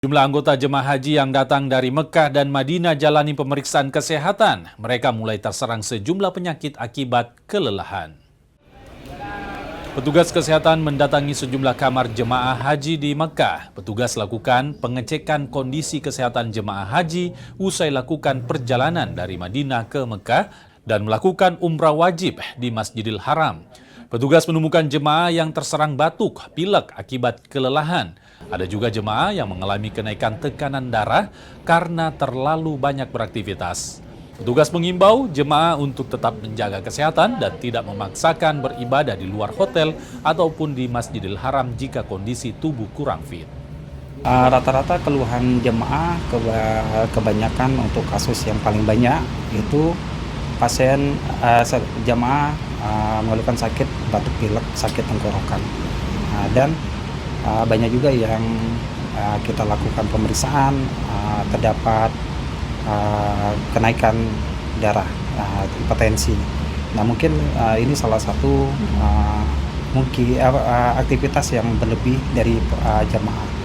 Jumlah anggota jemaah haji yang datang dari Mekah dan Madinah jalani pemeriksaan kesehatan. Mereka mulai terserang sejumlah penyakit akibat kelelahan. Petugas kesehatan mendatangi sejumlah kamar jemaah haji di Mekah. Petugas lakukan pengecekan kondisi kesehatan jemaah haji usai lakukan perjalanan dari Madinah ke Mekah dan melakukan umrah wajib di Masjidil Haram. Petugas menemukan jemaah yang terserang batuk, pilek akibat kelelahan. Ada juga jemaah yang mengalami kenaikan tekanan darah karena terlalu banyak beraktivitas. Petugas mengimbau jemaah untuk tetap menjaga kesehatan dan tidak memaksakan beribadah di luar hotel ataupun di Masjidil Haram jika kondisi tubuh kurang fit. Rata-rata keluhan jemaah kebanyakan untuk kasus yang paling banyak itu pasien jemaah mengeluhkan sakit batuk pilek, sakit tenggorokan, dan banyak juga yang kita lakukan pemeriksaan terdapat kenaikan darah, hipertensi. Nah mungkin ini salah satu mungkin aktivitas yang berlebih dari jemaah.